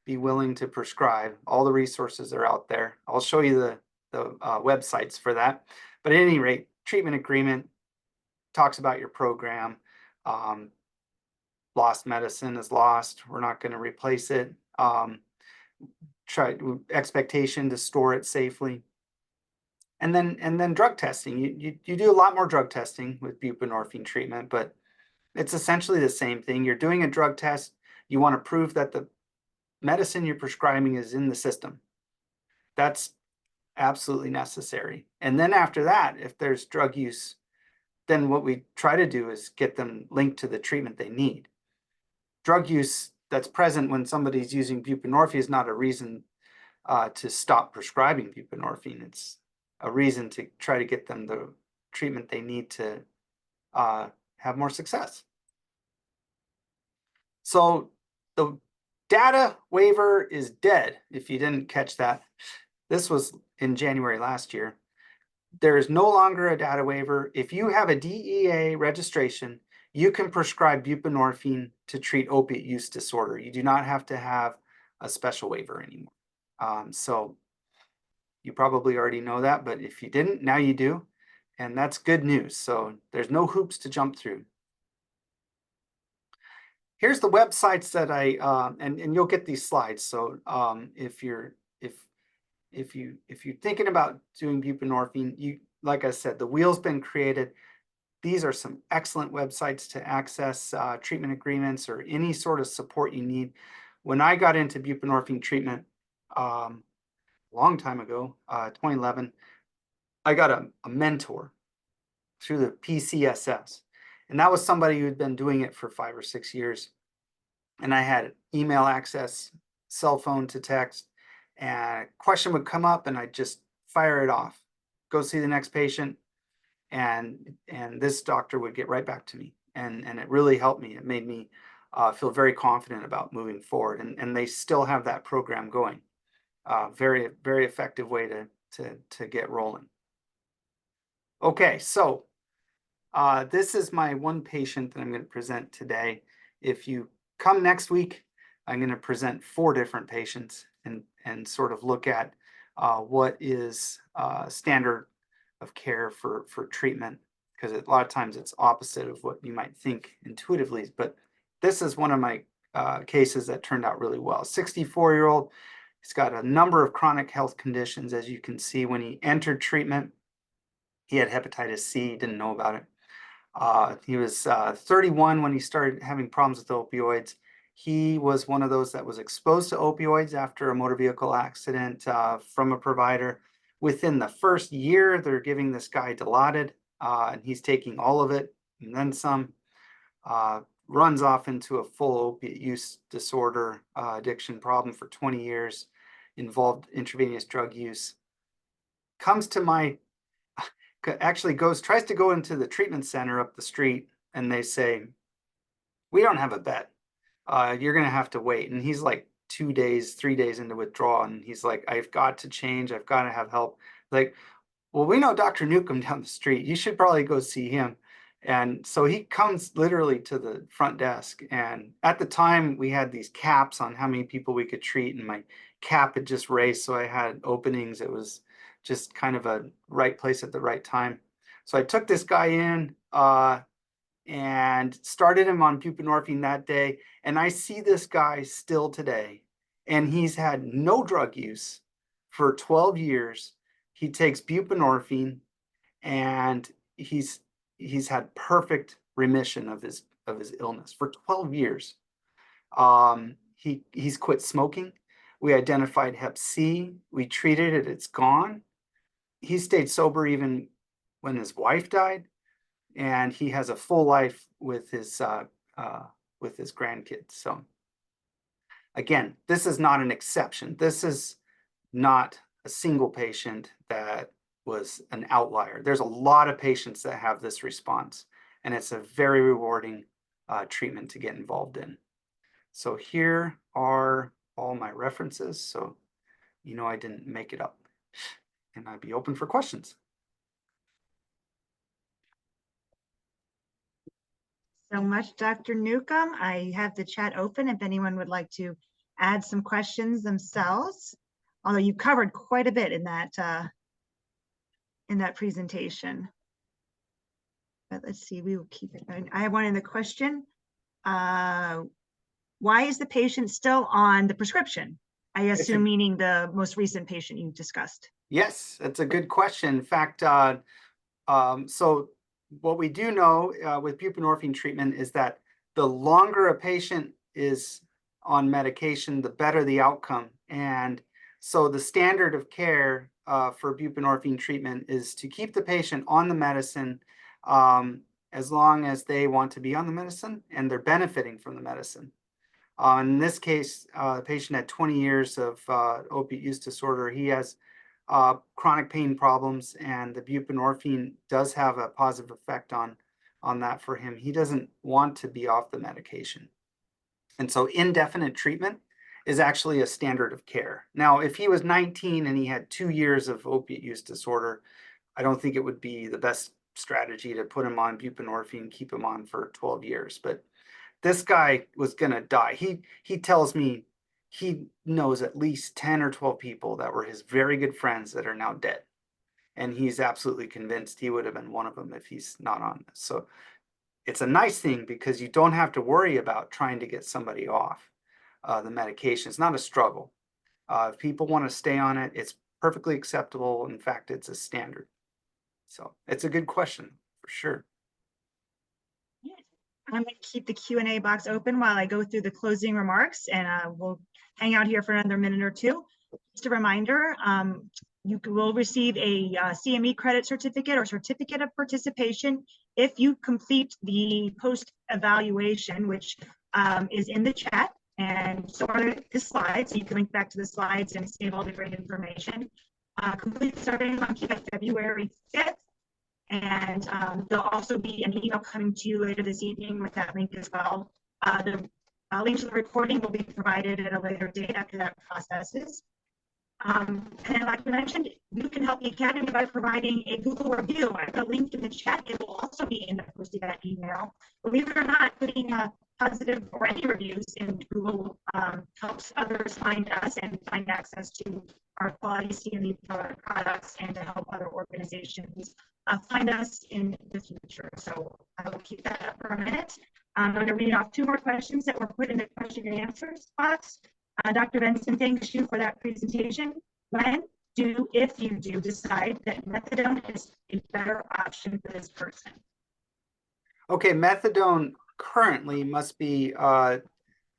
be willing to prescribe. All the resources are out there. I'll show you the websites for that. But at any rate, treatment agreement talks about your program. Lost medicine is lost. We're not going to replace it. Expectation to store it safely. And then drug testing. You do a lot more drug testing with buprenorphine treatment, but it's essentially the same thing. You're doing a drug test. You want to prove that the medicine you're prescribing is in the system. That's absolutely necessary. And then after that, if there's drug use, then what we try to do is get them linked to the treatment they need. Drug use that's present when somebody's using buprenorphine is not a reason to stop prescribing buprenorphine. It's a reason to try to get them the treatment they need to have more success. So the data waiver is dead, if you didn't catch that. This was in January last year. There is no longer a data waiver. If you have a DEA registration, you can prescribe buprenorphine to treat opiate use disorder. You do not have to have a special waiver anymore. So you probably already know that, but if you didn't, now you do. And that's good news. So there's no hoops to jump through. Here's the websites that and you'll get these slides. So if you're thinking about doing buprenorphine, like I said, the wheel's been created. These are some excellent websites to access treatment agreements or any sort of support you need. When I got into buprenorphine treatment a long time ago, 2011, I got a mentor through the PCSS. And that was somebody who'd been doing it for 5 or 6 years. And I had email access, cell phone to text, and a question would come up and I'd just fire it off, go see the next patient. And this doctor would get right back to me. And it really helped me. It made me feel very confident about moving forward. And they still have that program going. Very, very effective way to get rolling. Okay, so this is my one patient that I'm going to present today. If you come next week, I'm going to present 4 different patients and sort of look at what is standard of care for treatment, because a lot of times it's opposite of what you might think intuitively. But this is one of my cases that turned out really well. 64-year-old, he's got a number of chronic health conditions. As you can see, when he entered treatment, he had hepatitis C, didn't know about it. He was 31 when he started having problems with opioids. He was one of those that was exposed to opioids after a motor vehicle accident from a provider. Within the first year, they're giving this guy Dilaudid, and he's taking all of it and then some. Runs off into a full opiate use disorder addiction problem for 20 years, involved intravenous drug use. Comes to my actually tries to go into the treatment center up the street, and they say, we don't have a bed. You're going to have to wait. And he's like 2 days, 3 days into withdrawal. And he's like, I've got to change. I've got to have help. Like, well, we know Dr. Newcomb down the street. You should probably go see him. And so he comes literally to the front desk. And at the time, we had these caps on how many people we could treat. And my cap had just raised. So I had openings. It was just kind of a right place at the right time. So I took this guy in and started him on buprenorphine that day. And I see this guy still today. And he's had no drug use for 12 years. He takes buprenorphine, and he's had perfect remission of his illness for 12 years. He's quit smoking. We identified Hep C. We treated it. It's gone. He stayed sober even when his wife died, and he has a full life with his grandkids. So again, this is not an exception. This is not a single patient that was an outlier. There's a lot of patients that have this response, and it's a very rewarding treatment to get involved in. So here are all my references. So you know I didn't make it up. And I'd be open for questions. So much, Dr. Newcomb. I have the chat open if anyone would like to add some questions themselves, although you covered quite a bit in that presentation. But let's see, we will keep it. I have one in the question. Why is the patient still on the prescription? I assume meaning the most recent patient you discussed. Yes, that's a good question. In fact, so what we do know with buprenorphine treatment is that the longer a patient is on medication, the better the outcome. And so the standard of care for buprenorphine treatment is to keep the patient on the medicine as long as they want to be on the medicine and they're benefiting from the medicine. In this case, the patient had 20 years of opiate use disorder. He has chronic pain problems, and the buprenorphine does have a positive effect on that for him. He doesn't want to be off the medication. And so indefinite treatment is actually a standard of care. Now, if he was 19 and he had 2 years of opiate use disorder, I don't think it would be the best strategy to put him on buprenorphine, keep him on for 12 years. But this guy was going to die. He tells me he knows at least 10 or 12 people that were his very good friends that are now dead. and he's absolutely convinced he would have been one of them if he's not on this. So it's a nice thing because you don't have to worry about trying to get somebody off the medication. It's not a struggle. If people want to stay on it, it's perfectly acceptable. In fact, it's a standard. So it's a good question for sure. I'm going to keep the Q&A box open while I go through the closing remarks, and we'll hang out here for another minute or two. Just a reminder, you will receive a CME credit certificate or certificate of participation if you complete the post-evaluation, which is in the chat, and so are the slides. So you can link back to the slides and save all the great information. Complete the survey monkey by February 5th. And there'll also be an email coming to you later this evening with that link as well. The link to the recording will be provided at a later date after that processes. And like I mentioned, you can help the Academy by providing a Google review. I've got a link in the chat. It will also be in the post of that email. Believe it or not, putting a positive or any reviews in Google helps others find us and find access to our quality CME products, and to help other organizations find us in the future. So I will keep that up for a minute. I'm going to read off 2 more questions that were put in the question and answers box. Dr. Benson, thanks you for that presentation. When if you do decide that methadone is a better option for this person? Okay, methadone currently must be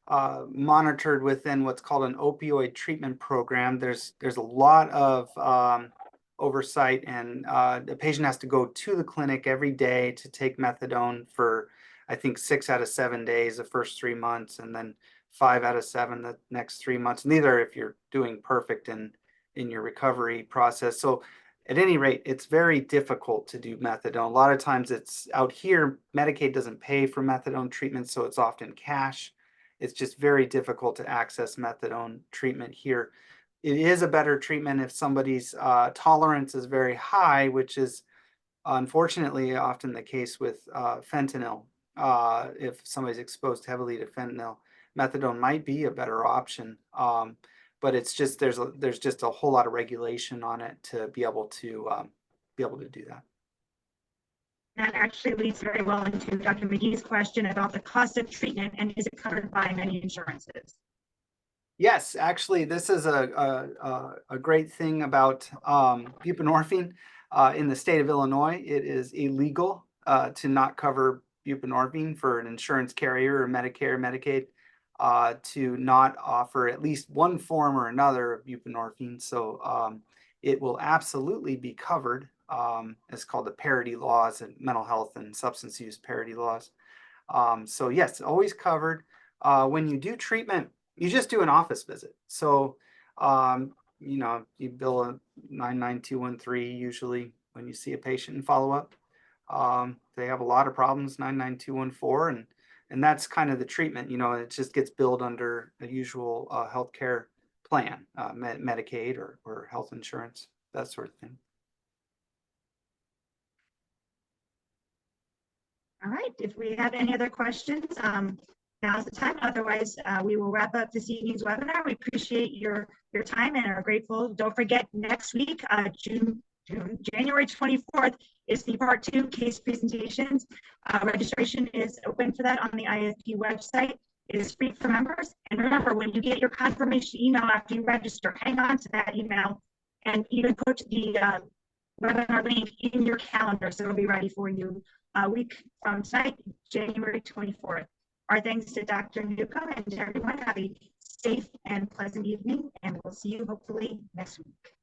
monitored within what's called an opioid treatment program. There's a lot of oversight, and the patient has to go to the clinic every day to take methadone for, I think, 6 out of 7 days the first 3 months, and then 5 out of 7 the next 3 months. Neither if you're doing perfect in your recovery process. So at any rate, it's very difficult to do methadone. A lot of times it's out here, Medicaid doesn't pay for methadone treatment, so it's often cash. It's just very difficult to access methadone treatment here. It is a better treatment if somebody's tolerance is very high, which is unfortunately often the case with fentanyl. If somebody's exposed heavily to fentanyl, methadone might be a better option. But it's just there's just a whole lot of regulation on it to be able to do that. That actually leads very well into Dr. McGee's question about the cost of treatment, and is it covered by many insurances? Yes, actually, this is a great thing about buprenorphine. In the state of Illinois, it is illegal to not cover buprenorphine for an insurance carrier or Medicare or Medicaid to not offer at least one form or another of buprenorphine. So it will absolutely be covered. It's called the parity laws and mental health and substance use parity laws. So yes, always covered. When you do treatment, you just do an office visit. So, you know, you bill a 99213 usually when you see a patient and follow up. They have a lot of problems, 99214, and that's kind of the treatment. You know, it just gets billed under a usual healthcare plan, Medicaid or health insurance, that sort of thing. All right, if we have any other questions, now's the time. Otherwise, we will wrap up this evening's webinar. We appreciate your time and are grateful. Don't forget, next week, January 24th is the part 2 case presentations. Registration is open for that on the IAFP website. It is free for members. And remember, when you get your confirmation email after you register, hang on to that email and even put the webinar link in your calendar so it'll be ready for you a week from tonight, January 24th. Our thanks to Dr. Newcomb, and to everyone. Have a safe and pleasant evening, and we'll see you hopefully next week.